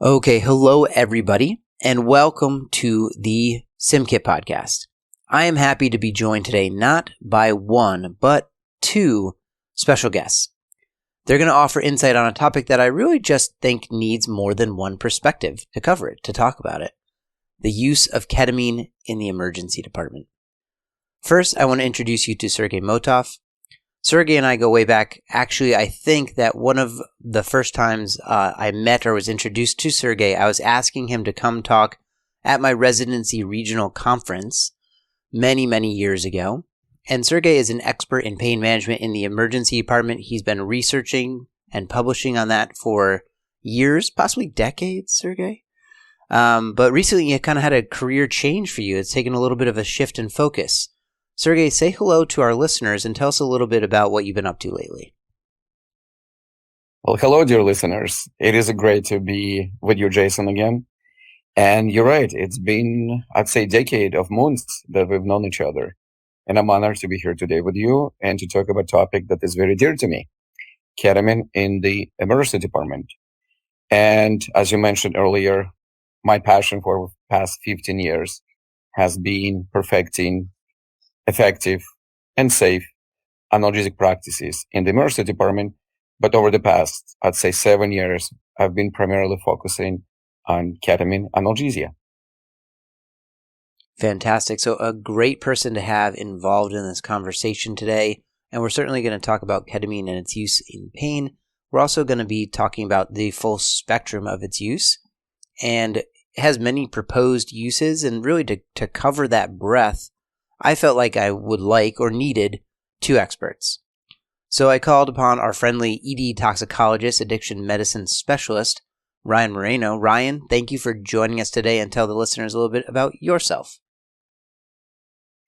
Okay, hello everybody, and welcome to the SimKit podcast. I am happy to be joined today not by one, but two special guests. They're going to offer insight on a topic that I really just think needs more than one perspective to cover it, to talk about it. The use of ketamine in the emergency department. First, I want to introduce you to Sergey Motov. Sergey and I go way back. Actually, I think that one of the first times I met or was introduced to Sergey, I was asking him to come talk at my residency regional conference many, many years ago. And Sergey is an expert in pain management in the emergency department. He's been researching and publishing on that for years, possibly decades, Sergey. But recently, you kind of had a career change for you. It's taken a little bit of a shift in focus. Sergey, say hello to our listeners and tell us a little bit about what you've been up to lately. Well, hello, dear listeners. It is great to be with you, Jason, again. And you're right. It's been, I'd say, a decade of months that we've known each other. And I'm honored to be here today with you and to talk about a topic that is very dear to me, ketamine in the emergency department. And as you mentioned earlier, my passion for the past 15 years has been perfecting effective and safe analgesic practices in the emergency department. But over the past, I'd say 7 years, I've been primarily focusing on ketamine analgesia. Fantastic. So a great person to have involved in this conversation today. And we're certainly going to talk about ketamine and its use in pain. We're also going to be talking about the full spectrum of its use. And it has many proposed uses. And really to cover that breadth, I felt like I would like or needed two experts. So I called upon our friendly ED toxicologist, addiction medicine specialist, Ryan Marino. Ryan, thank you for joining us today and tell the listeners a little bit about yourself.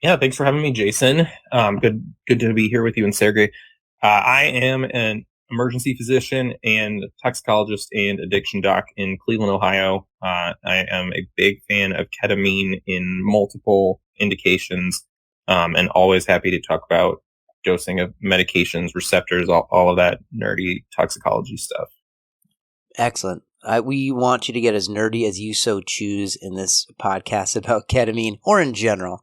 Yeah, thanks for having me, Jason. Good to be here with you and Sergey. I am an emergency physician and toxicologist and addiction doc in Cleveland, Ohio. I am a big fan of ketamine in multiple indications, and always happy to talk about dosing of medications, receptors, all of that nerdy toxicology stuff. Excellent. We want you to get as nerdy as you so choose in this podcast about ketamine or in general.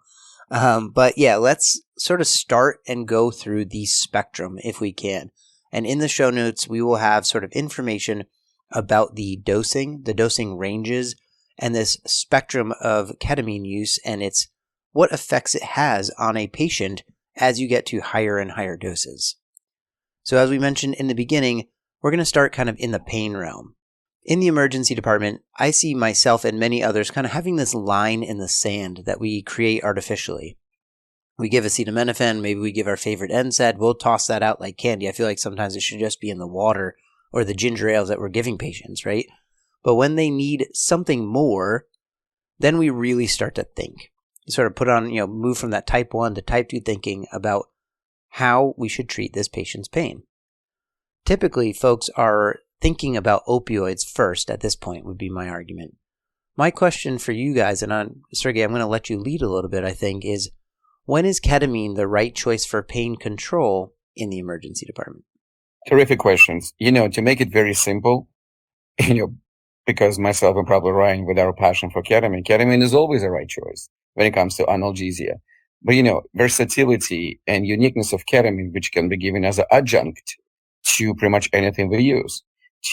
But yeah, let's sort of start and go through the spectrum if we can. And in the show notes, we will have sort of information about the dosing ranges, and this spectrum of ketamine use and its what effects it has on a patient as you get to higher and higher doses. So as we mentioned in the beginning, we're going to start kind of in the pain realm. In the emergency department, I see myself and many others kind of having this line in the sand that we create artificially. We give acetaminophen, maybe we give our favorite NSAID, we'll toss that out like candy. I feel like sometimes it should just be in the water or the ginger ales that we're giving patients, right? But when they need something more, then we really start to think. Sort of put on, move from that type 1 to type 2 thinking about how we should treat this patient's pain. Typically, folks are thinking about opioids first at this point would be my argument. My question for you guys, and Sergey, I'm going to let you lead a little bit, I think, is when is ketamine the right choice for pain control in the emergency department? Terrific questions. To make it very simple, because myself and probably Ryan, with our passion for ketamine is always the right choice when it comes to analgesia. But, versatility and uniqueness of ketamine, which can be given as an adjunct to pretty much anything we use,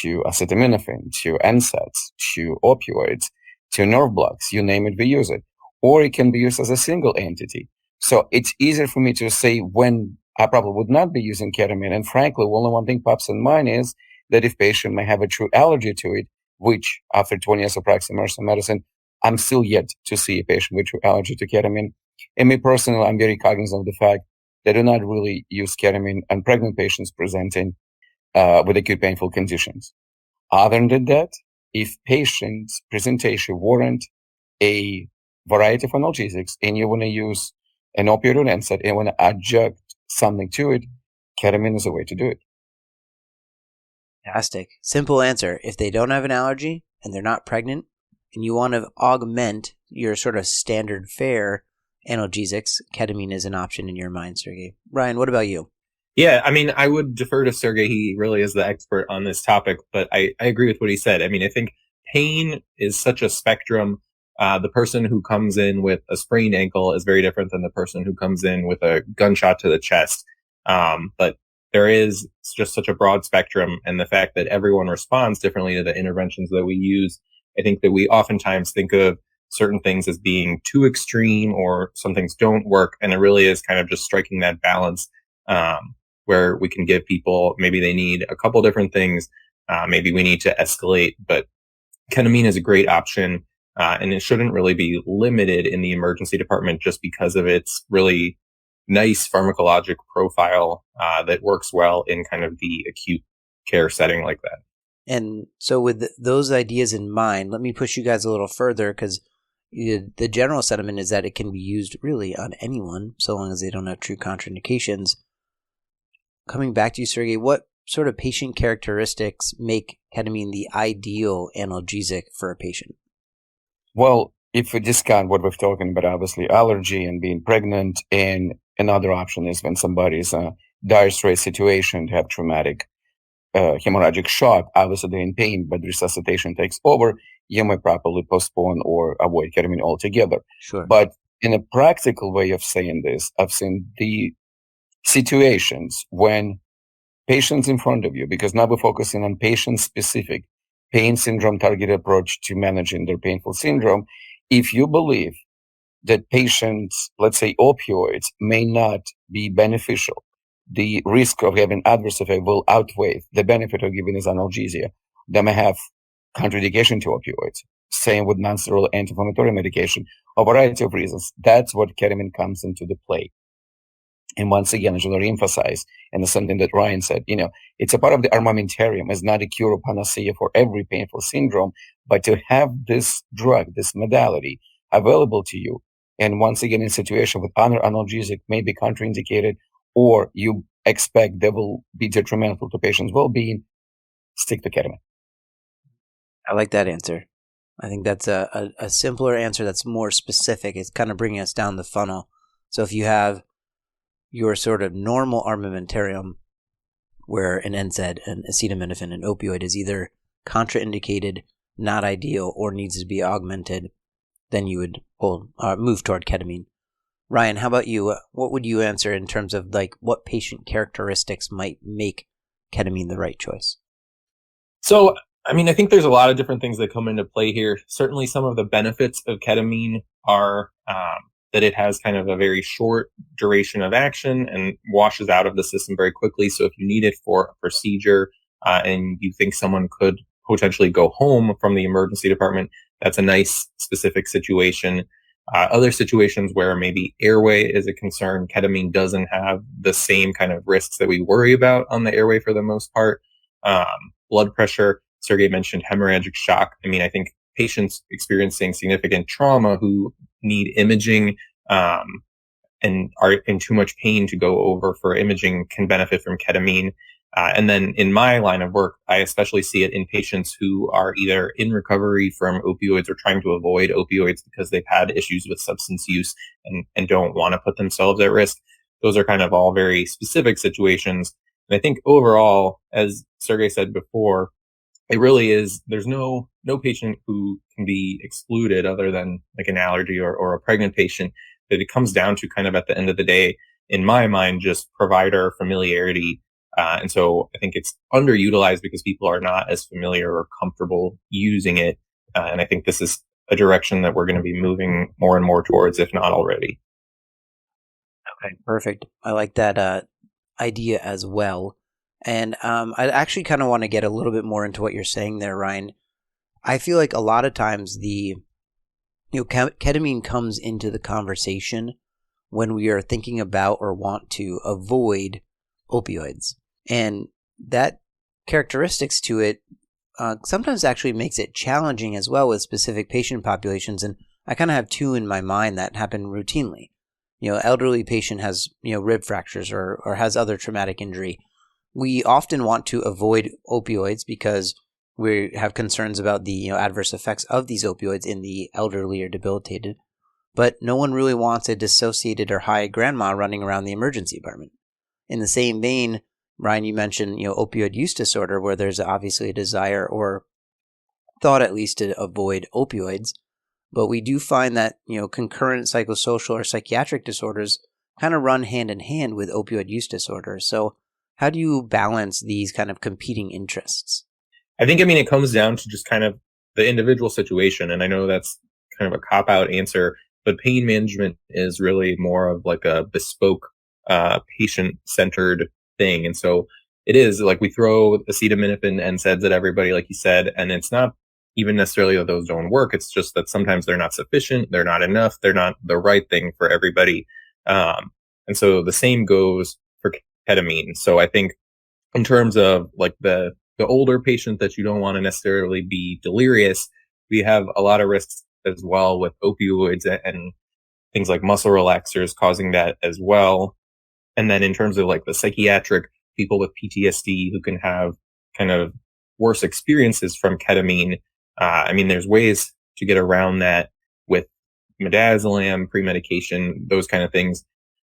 to acetaminophen, to NSAIDs, to opioids, to nerve blocks, you name it, we use it. Or it can be used as a single entity. So it's easier for me to say when I probably would not be using ketamine. And frankly, only one thing pops in mind is that if patient may have a true allergy to it, which after 20 years of practice in emergency medicine, I'm still yet to see a patient with true allergy to ketamine. And me personally, I'm very cognizant of the fact that I do not really use ketamine on pregnant patients presenting with acute painful conditions. Other than that, if patient's presentation warrant a variety of analgesics and you want to use an opioid or NSAID and want to adjunct something to it, ketamine is a way to do it. Fantastic. Simple answer. If they don't have an allergy and they're not pregnant and you want to augment your sort of standard fare analgesics, ketamine is an option in your mind, Sergey. Ryan, what about you? Yeah, I would defer to Sergey. He really is the expert on this topic, but I agree with what he said. I think pain is such a spectrum. The person who comes in with a sprained ankle is very different than the person who comes in with a gunshot to the chest. But there is just such a broad spectrum, and the fact that everyone responds differently to the interventions that we use, I think that we oftentimes think of certain things as being too extreme, or some things don't work, and it really is kind of just striking that balance, where we can give people, maybe they need a couple different things, maybe we need to escalate, but ketamine is a great option, and it shouldn't really be limited in the emergency department just because of its really nice pharmacologic profile that works well in kind of the acute care setting like that. And so with those ideas in mind, let me push you guys a little further, because the general sentiment is that it can be used really on anyone so long as they don't have true contraindications. Coming back to you, Sergey, what sort of patient characteristics make ketamine the ideal analgesic for a patient? Well, if we discount what we've talking about, obviously allergy and being pregnant, and another option is when somebody's in a dire stress situation, to have traumatic hemorrhagic shock, obviously they're in pain, but resuscitation takes over, you may properly postpone or avoid ketamine altogether. Sure. But in a practical way of saying this, I've seen the situations when patients in front of you, because now we're focusing on patient-specific pain syndrome targeted approach to managing their painful syndrome. If you believe that patients, let's say opioids, may not be beneficial, the risk of having adverse effect will outweigh the benefit of giving this analgesia. They may have contraindication to opioids. Same with non-steroidal anti-inflammatory medication, a variety of reasons. That's what ketamine comes into the play. And once again, I should re-emphasize, and it's something that Ryan said, it's a part of the armamentarium. It's not a cure or panacea for every painful syndrome, but to have this drug, this modality available to you, and once again, in a situation with other analgesic may be contraindicated, or you expect they will be detrimental to patients' well-being, stick to ketamine. I like that answer. I think that's a simpler answer that's more specific. It's kind of bringing us down the funnel. So if you have your sort of normal armamentarium, where an NSAID, an acetaminophen, an opioid is either contraindicated, not ideal, or needs to be augmented, then you would move toward ketamine. Ryan, how about you? What would you answer in terms of what patient characteristics might make ketamine the right choice? So, I think there's a lot of different things that come into play here. Certainly some of the benefits of ketamine are that it has kind of a very short duration of action and washes out of the system very quickly. So if you need it for a procedure and you think someone could potentially go home from the emergency department, that's a nice specific situation. Other situations where maybe airway is a concern, ketamine doesn't have the same kind of risks that we worry about on the airway for the most part. Blood pressure, Sergey mentioned hemorrhagic shock. I think patients experiencing significant trauma who need imaging and are in too much pain to go over for imaging can benefit from ketamine. And then in my line of work, I especially see it in patients who are either in recovery from opioids or trying to avoid opioids because they've had issues with substance use and don't want to put themselves at risk. Those are kind of all very specific situations. And I think overall, as Sergey said before, it really is, there's no patient who can be excluded other than like an allergy or a pregnant patient, that it comes down to kind of at the end of the day, in my mind, just provider familiarity. And so I think it's underutilized because people are not as familiar or comfortable using it. And I think this is a direction that we're going to be moving more and more towards, if not already. Okay, perfect. I like that idea as well. And I actually kind of want to get a little bit more into what you're saying there, Ryan. I feel like a lot of times ketamine comes into the conversation when we are thinking about or want to avoid opioids. And that characteristics to it sometimes actually makes it challenging as well with specific patient populations. And I kind of have two in my mind that happen routinely. Elderly patient has, rib fractures or has other traumatic injury. We often want to avoid opioids because we have concerns about the adverse effects of these opioids in the elderly or debilitated. But no one really wants a dissociated or high grandma running around the emergency department. In the same vein, Ryan, you mentioned opioid use disorder, where there's obviously a desire or thought at least to avoid opioids. But we do find that, concurrent psychosocial or psychiatric disorders kind of run hand in hand with opioid use disorders. So how do you balance these kind of competing interests? I think, it comes down to just kind of the individual situation. And I know that's kind of a cop-out answer, but pain management is really more of like a bespoke, patient-centered thing. And so it is like we throw acetaminophen and NSAIDs at everybody, like you said, and it's not even necessarily that those don't work. It's just that sometimes they're not sufficient, they're not enough, they're not the right thing for everybody. And so the same goes for ketamine. So I think in terms of like the older patient that you don't want to necessarily be delirious, we have a lot of risks as well with opioids and things like muscle relaxers causing that as well. And then in terms of like the psychiatric, people with PTSD who can have kind of worse experiences from ketamine. There's ways to get around that with midazolam, pre-medication, those kind of things.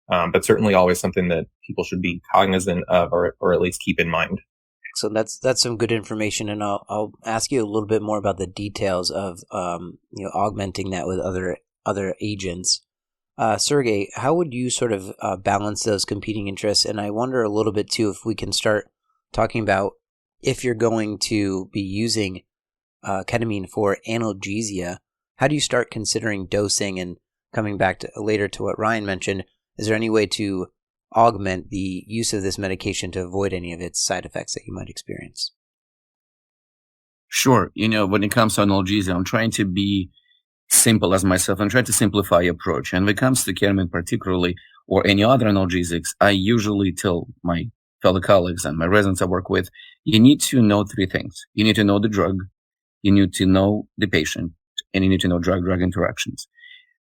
But certainly always something that people should be cognizant of or at least keep in mind. So that's some good information, and I'll ask you a little bit more about the details of augmenting that with other agents. Sergey, how would you sort of balance those competing interests? And I wonder a little bit too if we can start talking about if you're going to be using ketamine for analgesia, how do you start considering dosing? And coming back to later to what Ryan mentioned, is there any way to augment the use of this medication to avoid any of its side effects that you might experience? Sure. When it comes to analgesia, I'm trying to be simple as myself and try to simplify approach. And when it comes to ketamine particularly, or any other analgesics, I usually tell my fellow colleagues and my residents I work with, you need to know three things. You need to know the drug, you need to know the patient, and you need to know drug-drug interactions.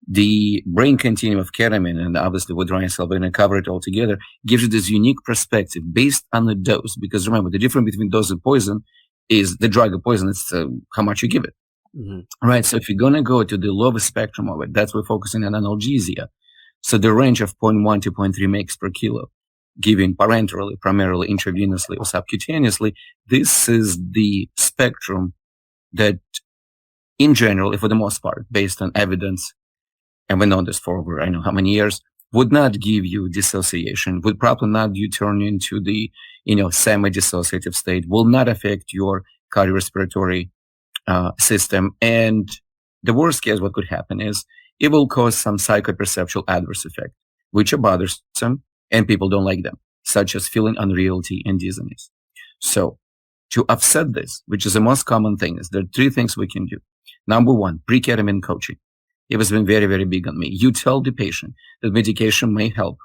The brain continuum of ketamine, and obviously with Ryan Selvin and cover it all together, gives you this unique perspective based on the dose. Because remember, the difference between dose and poison is the drug of poison. It's how much you give it. Mm-hmm. Right. So if you're going to go to the lower spectrum of it, that's we're focusing on analgesia. So the range of 0.1 to 0.3 mg per kilo, given parenterally, primarily intravenously or subcutaneously, this is the spectrum that in general, for the most part, based on evidence, and we know this for over I know how many years, would not give you dissociation, would probably not you turn into the, semi-dissociative state, will not affect your cardiorespiratory system. And the worst case, what could happen is it will cause some psychoperceptual adverse effect, which are bothersome and people don't like them, such as feeling unreality and dizziness. So to offset this, which is the most common thing, is there are three things we can do. Number one, pre-ketamine coaching. It has been very, very big on me. You tell the patient that medication may help.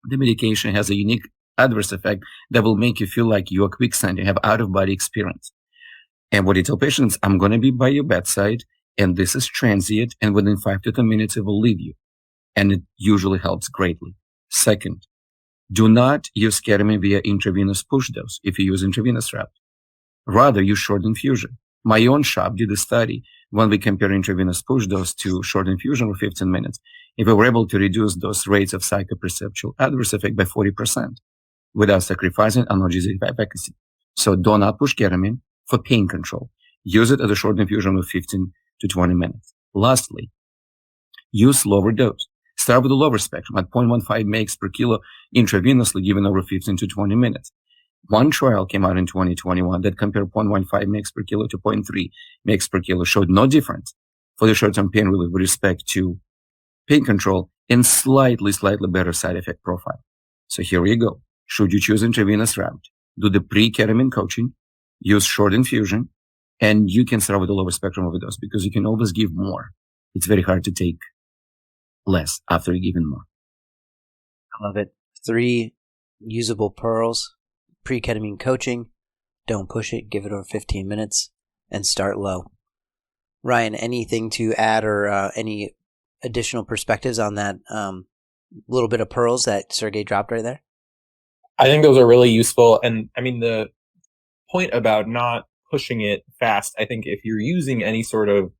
The medication has a unique adverse effect that will make you feel like you are quicksand, you have out-of-body experience. And what you tell patients, I'm going to be by your bedside, and this is transient, and within 5 to 10 minutes, it will leave you. And it usually helps greatly. Second, do not use ketamine via intravenous push dose if you use intravenous route. Rather, use short infusion. My own shop did a study when we compare intravenous push dose to short infusion for 15 minutes. If we were able to reduce those rates of psychoperceptual adverse effect by 40% without sacrificing analgesic efficacy. So do not push ketamine for pain control. Use it as a short infusion of 15 to 20 minutes. Lastly, use lower dose. Start with the lower spectrum at 0.15 mg per kilo intravenously given over 15 to 20 minutes. One trial came out in 2021 that compared 0.15 mg per kilo to 0.3 mg per kilo, showed no difference for the short-term pain relief with respect to pain control and slightly better side effect profile. So here you go. Should you choose intravenous route, do the pre-ketamine coaching, use short infusion, and you can start with the lower spectrum of the dose because you can always give more. It's very hard to take less after giving more. I love it. 3 usable pearls. Pre-ketamine coaching, don't push it, give it over 15 minutes, and start low. Ryan, anything to add or any additional perspectives on that little bit of pearls that Sergey dropped right there? I think those are really useful. And the point about not pushing it fast, I think if you're using any sort of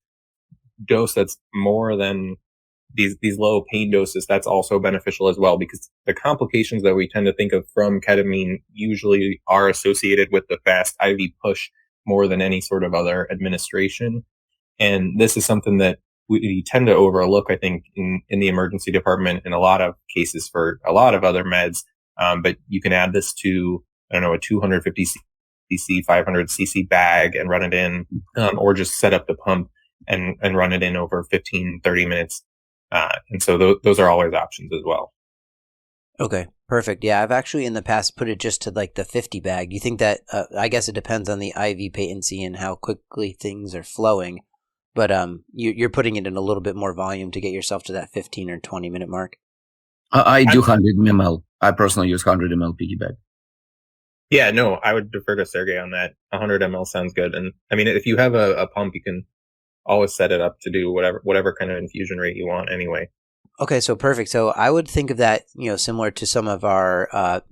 dose that's more than these low pain doses, that's also beneficial as well, because the complications that we tend to think of from ketamine usually are associated with the fast IV push more than any sort of other administration. And this is something that we tend to overlook, I think, in the emergency department in a lot of cases for a lot of other meds. But you can add this to, I don't know, a 250 cc, 500 cc bag and run it in, or just set up the pump and run it in over 15, 30 minutes. And so those are always options as well. Okay, perfect. Yeah, I've actually in the past put it just to like the 50 bag. You think that, I guess it depends on the IV patency and how quickly things are flowing, but you're putting it in a little bit more volume to get yourself to that 15 or 20 minute mark. I do 100 ml. I personally use 100 ml piggy bag. Yeah, no, I would defer to Sergey on that. 100 ml sounds good. And I mean, if you have a pump, you can always set it up to do whatever kind of infusion rate you want anyway. Okay, so perfect. So I would think of that, similar to some of our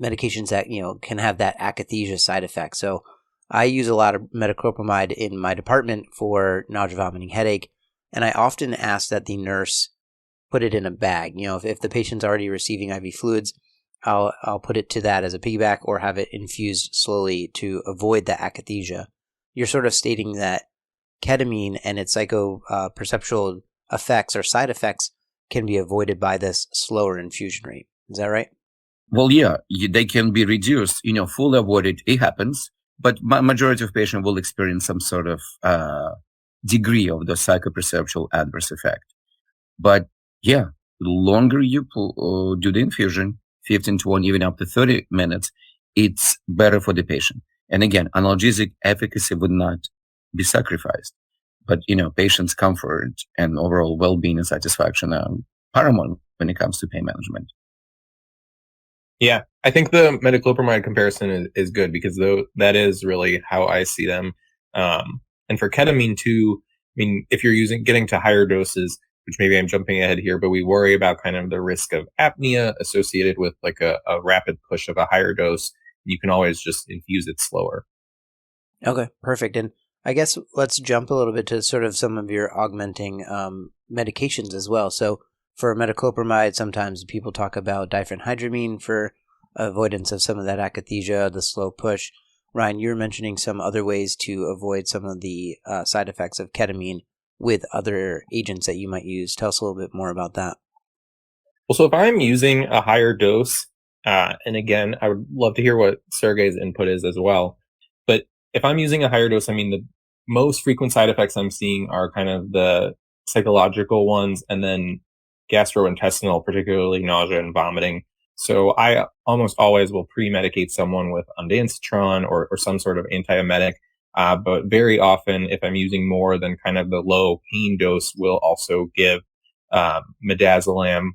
medications that, can have that akathisia side effect. So I use a lot of metoclopramide in my department for nausea, vomiting, headache, and I often ask that the nurse put it in a bag. If the patient's already receiving IV fluids, I'll put it to that as a piggyback or have it infused slowly to avoid the akathisia. You're sort of stating that ketamine and its psychoperceptual effects or side effects can be avoided by this slower infusion rate. Is that right? Well, yeah, they can be reduced, fully avoided. It happens, but majority of patients will experience some sort of degree of the psychoperceptual adverse effect. But yeah, the longer you do the infusion, 15, 20, even up to 30 minutes, it's better for the patient. And again, analgesic efficacy would not be sacrificed. But, patient's comfort and overall well-being and satisfaction are paramount when it comes to pain management. Yeah, I think the metoclopramide comparison is good because that is really how I see them. And for ketamine too, I mean, if you're getting to higher doses, which maybe I'm jumping ahead here, but we worry about kind of the risk of apnea associated with like a rapid push of a higher dose. You can always just infuse it slower. Okay, perfect. And I guess let's jump a little bit to sort of some of your augmenting medications as well. So for metoclopramide, sometimes people talk about diphenhydramine for avoidance of some of that akathisia, the slow push. Ryan, you're mentioning some other ways to avoid some of the side effects of ketamine with other agents that you might use. Tell us a little bit more about that. Well, so if I'm using a higher dose, and again, I would love to hear what Sergey's input is as well. But if I'm using a higher dose, I mean, the most frequent side effects I'm seeing are kind of the psychological ones and then gastrointestinal, particularly nausea and vomiting. So I almost always will pre-medicate someone with ondansetron or some sort of antiemetic. But very often, if I'm using more than kind of the low pain dose, we'll also give midazolam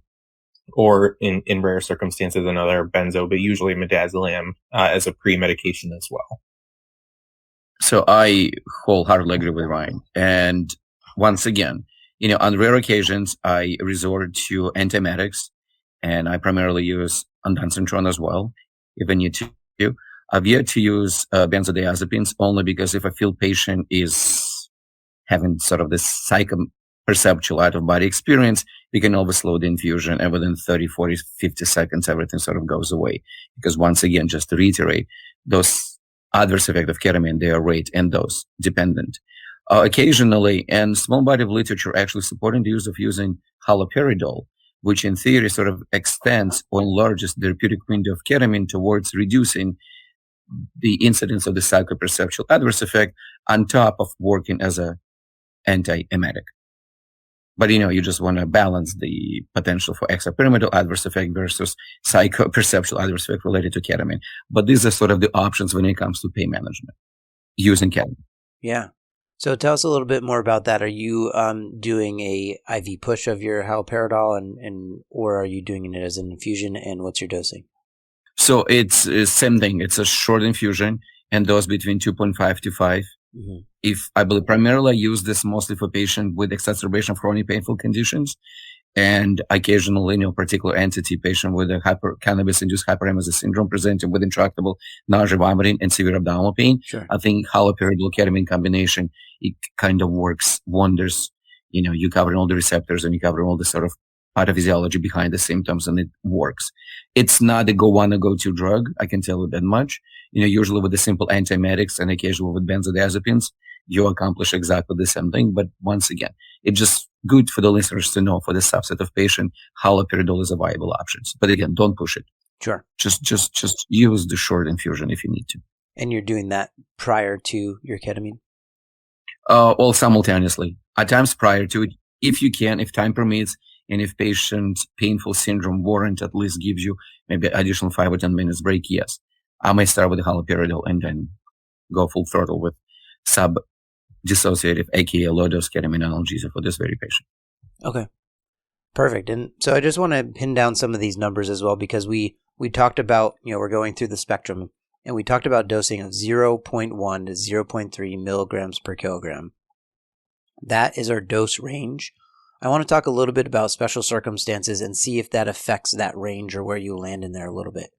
or in rare circumstances another benzo, but usually midazolam as a pre-medication as well. So I wholeheartedly agree with Ryan. And once again, on rare occasions, I resort to antiemetics, and I primarily use ondansetron as well, if I need to. I've yet to use benzodiazepines only because if I feel patient is having sort of this psychoperceptual out-of-body experience, we can always slow the infusion, and within 30, 40, 50 seconds, everything sort of goes away. Because once again, just to reiterate, those adverse effects of ketamine, they are rate and dose dependent. Occasionally, and small body of literature actually supporting the use of using haloperidol, which in theory sort of extends or enlarges the therapeutic window of ketamine towards reducing the incidence of the psychoperceptual adverse effect on top of working as an antiemetic. But, you just want to balance the potential for extrapyramidal adverse effect versus psychoperceptual adverse effect related to ketamine. But these are sort of the options when it comes to pain management using ketamine. Yeah. So tell us a little bit more about that. Are you doing a IV push of your haloperidol and or are you doing it as an infusion, and what's your dosing? So it's same thing. It's a short infusion and dose between 2.5 to 5. Mm-hmm. If I believe primarily I use this mostly for patients with exacerbation of chronic painful conditions, and occasionally, particular entity patient with a cannabis-induced hyperemesis syndrome presenting with intractable nausea, vomiting, and severe abdominal pain. Sure. I think haloperidol ketamine combination, it kind of works wonders. You cover all the receptors and you cover all the sort of pathophysiology behind the symptoms, and it works. It's not a go-to drug. I can tell you that much. Usually with the simple antiemetics and occasionally with benzodiazepines, you accomplish exactly the same thing. But once again, it's just good for the listeners to know for the subset of patient, haloperidol is a viable option. But again, don't push it. Sure. Just use the short infusion if you need to. And you're doing that prior to your ketamine? All simultaneously. At times prior to it, if you can, if time permits, and if patient's painful syndrome warrant at least gives you maybe additional 5 or 10 minutes break, yes. I may start with the haloperidol and then go full throttle with sub-dissociative, aka low-dose ketamine analgesia for this very patient. Okay. Perfect. And so I just want to pin down some of these numbers as well, because we talked about, we're going through the spectrum, and we talked about dosing of 0.1 to 0.3 milligrams per kilogram. That is our dose range. I want to talk a little bit about special circumstances and see if that affects that range or where you land in there a little bit.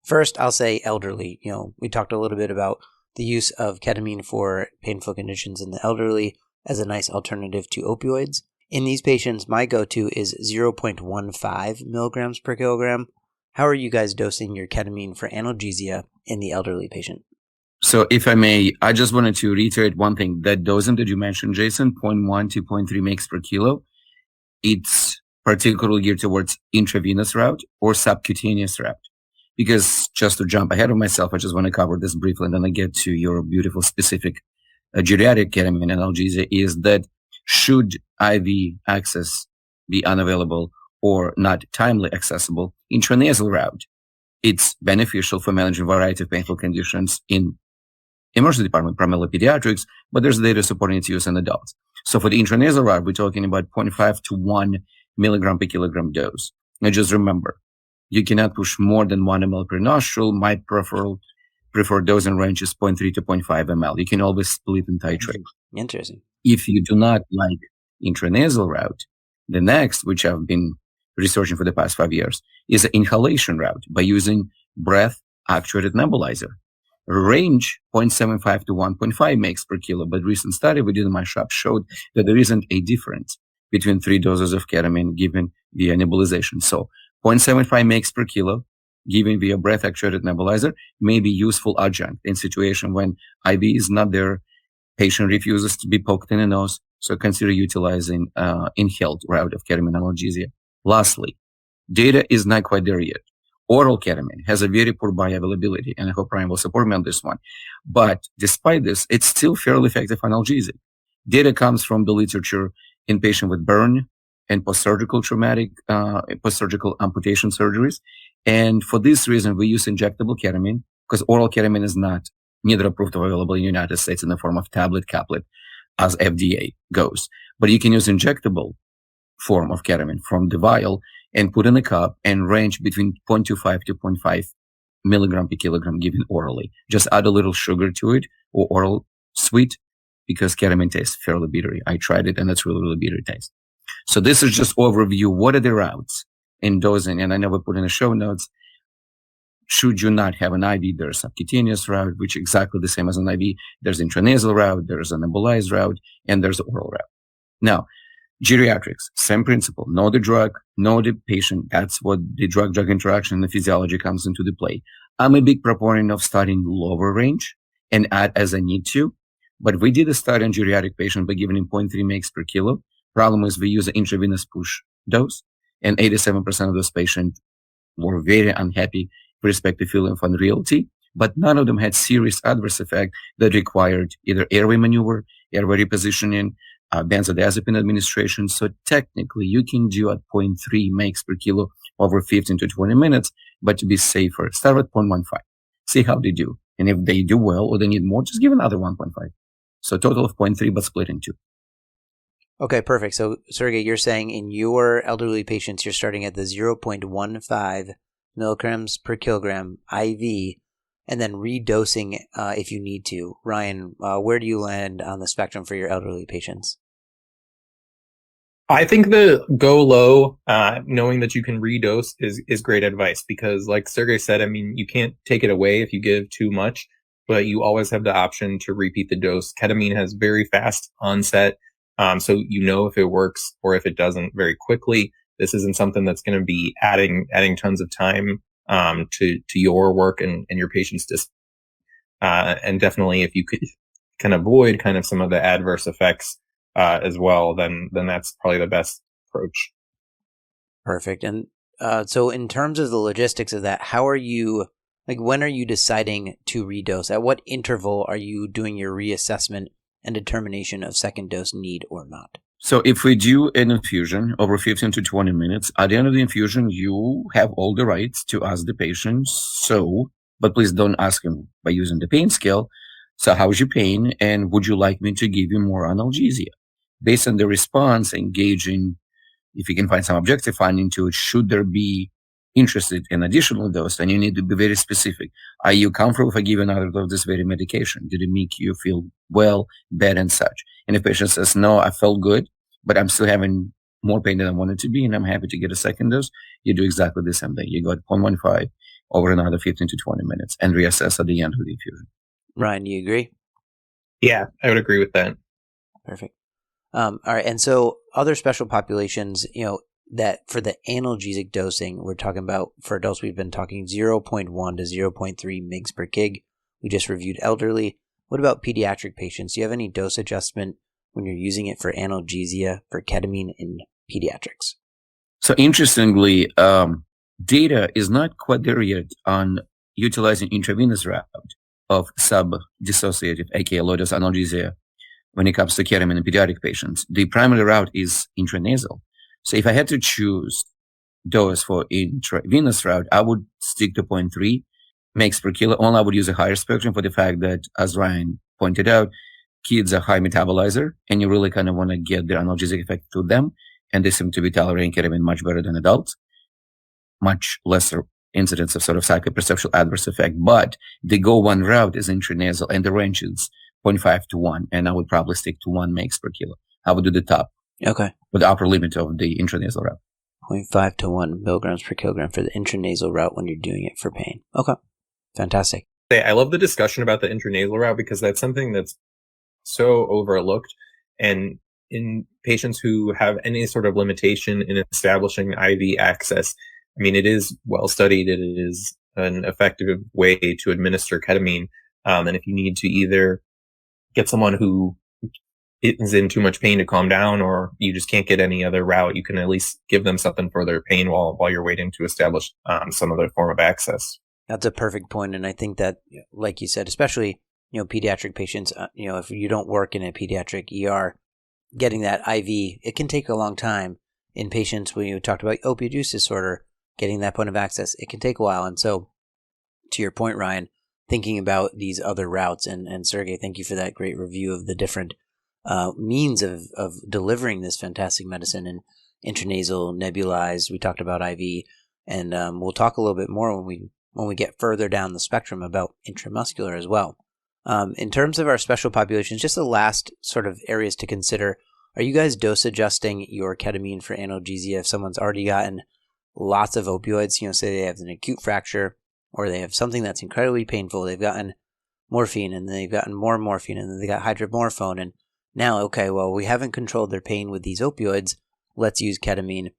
First, I'll say elderly. We talked a little bit about the use of ketamine for painful conditions in the elderly as a nice alternative to opioids. In these patients, my go-to is 0.15 milligrams per kilogram. How are you guys dosing your ketamine for analgesia in the elderly patient? So if I may, I just wanted to reiterate one thing. That dosing that you mentioned, Jason, 0.1 to 0.3 mg per kilo, it's particularly geared towards intravenous route or subcutaneous route. Because just to jump ahead of myself, I just want to cover this briefly and then I get to your beautiful specific geriatric ketamine analgesia, is that should IV access be unavailable or not timely accessible, intranasal route, it's beneficial for managing a variety of painful conditions in emergency department, primarily pediatrics, but there's data supporting its use in adults. So for the intranasal route, we're talking about 0.5 to 1 milligram per kilogram dose. Now just remember, you cannot push more than 1 ml per nostril. My preferred dosing range is 0.3 to 0.5 ml. You can always split and titrate. Interesting. If you do not like intranasal route, the next, which I've been researching for the past 5 years, is an inhalation route by using breath actuated nebulizer. Range 0.75 to 1.5 mg per kilo, but recent study we did in my shop showed that there isn't a difference between 3 doses of ketamine given via nebulization. So 0.75 mg per kilo given via breath actuated nebulizer may be useful adjunct in situation when IV is not there, patient refuses to be poked in the nose, so consider utilizing inhaled route of ketamine analgesia. Lastly, data is not quite there yet. Oral ketamine has a very poor bioavailability, and I hope Ryan will support me on this one. But despite this, it's still fairly effective analgesic. Data comes from the literature in patients with burn and post-surgical amputation surgeries. And for this reason, we use injectable ketamine because oral ketamine is not neither approved or available in the United States in the form of tablet caplet as FDA goes. But you can use injectable form of ketamine from the vial and put in a cup and range between 0.25 to 0.5 milligram per kilogram given orally. Just add a little sugar to it or oral sweet because ketamine tastes fairly bittery. I tried it and it's really, really bitter taste. So this is just overview. What are the routes in dosing? And I never put in the show notes. Should you not have an IV, there's subcutaneous route, which is exactly the same as an IV. There's intranasal route, there's an nebulized route, and there's the oral route. Now, geriatrics, same principle. Know the drug, know the patient. That's what the drug-drug interaction and the physiology comes into the play. I'm a big proponent of starting lower range and add as I need to. But we did a study on geriatric patient by giving him 0.3 mg per kilo. Problem is we use an intravenous push dose, and 87% of those patients were very unhappy with respect to feeling of unreality, but none of them had serious adverse effect that required either airway maneuver, airway repositioning, benzodiazepine administration. So technically, you can do at 0.3 mg per kilo over 15 to 20 minutes, but to be safer, start at 0.15. See how they do. And if they do well or they need more, just give another 1.5. So total of 0.3, but split in two. Okay, perfect. So, Sergey, you're saying in your elderly patients, you're starting at the 0.15 milligrams per kilogram IV and then redosing if you need to. Ryan, where do you land on the spectrum for your elderly patients? I think the go low, knowing that you can redose is great advice because like Sergey said, I mean, you can't take it away if you give too much, but you always have the option to repeat the dose. Ketamine has very fast onset. So you know if it works or if it doesn't very quickly. this isn't something that's going to be adding tons of time to your work and your patient's and definitely if you can avoid kind of some of the adverse effects as well, then that's probably the best approach. Perfect. And so in terms of the logistics of that, how are you, like when are you deciding to redose? At what interval are you doing your reassessment and determination of second dose need or not? So if we do an infusion over 15 to 20 minutes, at the end of the infusion, you have all the rights to ask the patient, but please don't ask him by using the pain scale. So how's your pain? And would you like me to give you more analgesia? Based on the response, engaging, if you can find some objective finding to it, should there be interested in additional dose, then you need to be very specific. Are you comfortable if I give another dose of this very medication? Did it make you feel well, bad, and such? And if patient says, no, I felt good, but I'm still having more pain than I wanted to be, and I'm happy to get a second dose, you do exactly the same thing. You go at 0.15 over another 15 to 20 minutes and reassess at the end of the infusion. Ryan, do you agree? Yeah, I would agree with that. Perfect. All right. And so other special populations, that for the analgesic dosing, we're talking about for adults, we've been talking 0.1 to 0.3 mg per kg. We just reviewed elderly. What about pediatric patients? Do you have any dose adjustment when you're using it for analgesia for ketamine in pediatrics? So interestingly, data is not quite there yet on utilizing intravenous route of sub-dissociative, aka low-dose analgesia, when it comes to ketamine in pediatric patients. The primary route is intranasal. So if I had to choose dose for intravenous route, I would stick to 0.3 mg per kilo. Only I would use a higher spectrum for the fact that, as Ryan pointed out, kids are high metabolizer, and you really kind of want to get the analgesic effect to them, and they seem to be tolerating ketamine much better than adults. Much lesser incidence of sort of psychoperceptual adverse effect, but the go-one route is intranasal, and the range is 0.5 to 1, and I would probably stick to 1 mg per kilo. I would do the top. Okay. With the upper limit of the intranasal route. 0.5 to 1 milligrams per kilogram for the intranasal route when you're doing it for pain. Okay. Fantastic. I love the discussion about the intranasal route because that's something that's so overlooked. And in patients who have any sort of limitation in establishing IV access, I mean, it is well studied. It is an effective way to administer ketamine. And if you need to either get someone who is in too much pain to calm down, or you just can't get any other route, you can at least give them something for their pain while you're waiting to establish some other form of access. That's a perfect point. And I think that, like you said, especially, pediatric patients, if you don't work in a pediatric ER, getting that IV, it can take a long time. In patients, when you talked about opioid use disorder, getting that point of access, it can take a while. And so, to your point, Ryan, thinking about these other routes, and Sergey, thank you for that great review of the different means of delivering this fantastic medicine, and intranasal, nebulized. We talked about IV, and we'll talk a little bit more when we get further down the spectrum about intramuscular as well. In terms of our special populations, just the last sort of areas to consider. Are you guys dose adjusting your ketamine for analgesia if someone's already gotten lots of opioids? Say they have an acute fracture, or they have something that's incredibly painful. They've gotten morphine, and then they've gotten more morphine, and then they got hydromorphone, and now, okay, well, we haven't controlled their pain with these opioids. Let's use ketamine.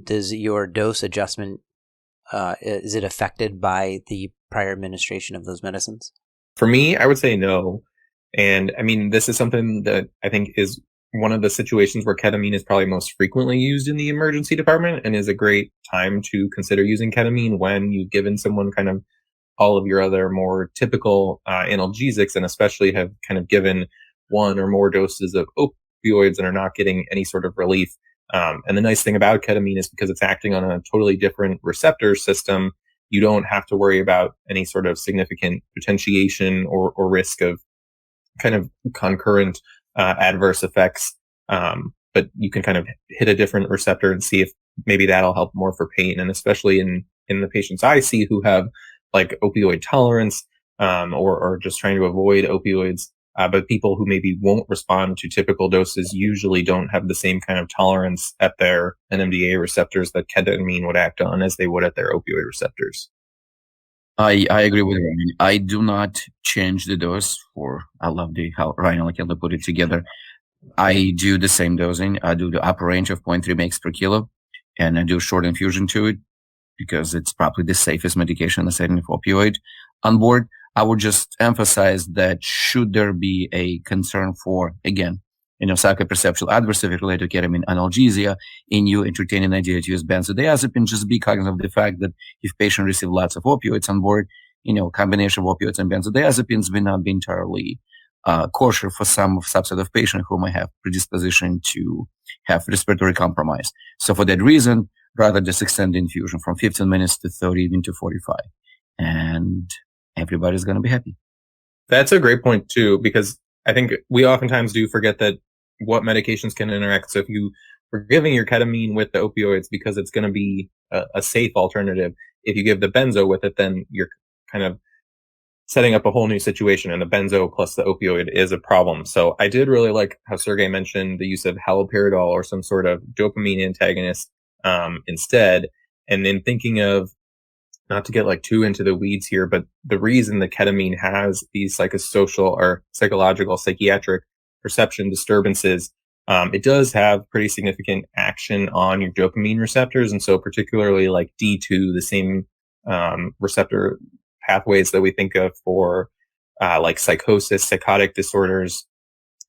Does your dose adjustment, is it affected by the prior administration of those medicines? For me, I would say no. And I mean, this is something that I think is one of the situations where ketamine is probably most frequently used in the emergency department, and is a great time to consider using ketamine when you've given someone kind of all of your other more typical analgesics, and especially have kind of given one or more doses of opioids and are not getting any sort of relief. And the nice thing about ketamine is because it's acting on a totally different receptor system, you don't have to worry about any sort of significant potentiation or risk of kind of concurrent adverse effects. But you can kind of hit a different receptor and see if maybe that'll help more for pain. And especially in the patients I see who have like opioid tolerance, or just trying to avoid opioids, but people who maybe won't respond to typical doses usually don't have the same kind of tolerance at their NMDA receptors that ketamine would act on as they would at their opioid receptors. I agree with Ryan. I do not change the dose I love how Ryan Lakella put it together. I do the same dosing. I do the upper range of 0.3 mg per kilo. and I do short infusion to it because it's probably the safest medication in the setting of opioid on board. I would just emphasize that should there be a concern for, again, psychoperceptual adverse event related to ketamine analgesia, in you entertaining the idea to use benzodiazepine, just be cognizant of the fact that if patient receive lots of opioids on board, combination of opioids and benzodiazepines may not be entirely kosher for some subset of patients who might have predisposition to have respiratory compromise. So for that reason, rather just extend the infusion from 15 minutes to 30, even to 45. And everybody's going to be happy. That's a great point too, because I think we oftentimes do forget that what medications can interact. So if you are giving your ketamine with the opioids because it's going to be a safe alternative, if you give the benzo with it, then you're kind of setting up a whole new situation, and the benzo plus the opioid is a problem. So I did really like how Sergey mentioned the use of haloperidol or some sort of dopamine antagonist instead. And then thinking of, not to get like too into the weeds here, but the reason the ketamine has these psychosocial or psychological, psychiatric perception disturbances, it does have pretty significant action on your dopamine receptors. And so particularly like D2, the same receptor pathways that we think of for like psychosis, psychotic disorders.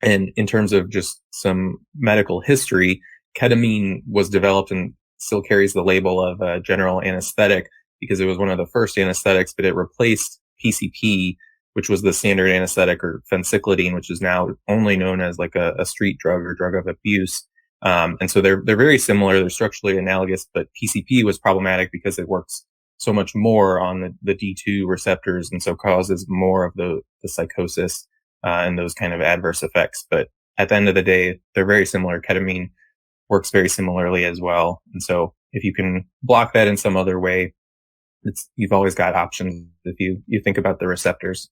And in terms of just some medical history, ketamine was developed and still carries the label of a general anesthetic because it was one of the first anesthetics, but it replaced PCP, which was the standard anesthetic, or phencyclidine, which is now only known as like a street drug or drug of abuse. And so they're very similar. They're structurally analogous, but PCP was problematic because it works so much more on the D2 receptors, and so causes more of the psychosis and those kind of adverse effects. But at the end of the day, they're very similar. Ketamine works very similarly as well. And so if you can block that in some other way, you've always got options if you think about the receptors.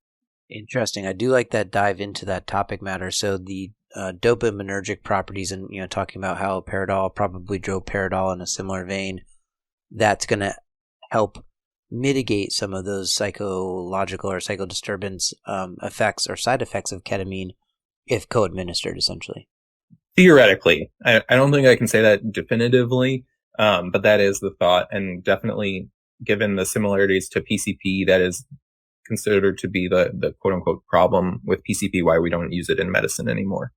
Interesting. I do like that dive into that topic matter. So the dopaminergic properties, and talking about haloperidol, probably droperidol in a similar vein, that's going to help mitigate some of those psychological or psychodisturbance effects or side effects of ketamine if co-administered, essentially. Theoretically, I don't think I can say that definitively, but that is the thought, and definitely given the similarities to PCP, that is considered to be the quote unquote problem with PCP, why we don't use it in medicine anymore.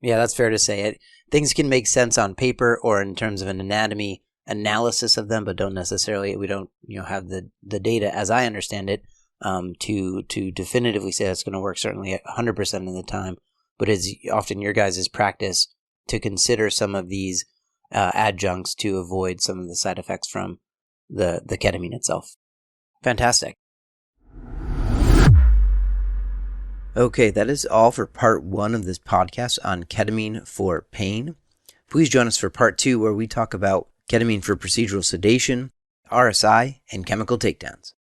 Yeah, that's fair to say. Things can make sense on paper or in terms of an anatomy analysis of them, but we don't have the data, as I understand it, to definitively say that's going to work certainly 100% of the time. But it's often your guys' practice to consider some of these adjuncts to avoid some of the side effects from the ketamine itself. Fantastic. Okay, that is all for part 1 of this podcast on ketamine for pain. Please join us for part 2, where we talk about ketamine for procedural sedation, RSI, and chemical takedowns.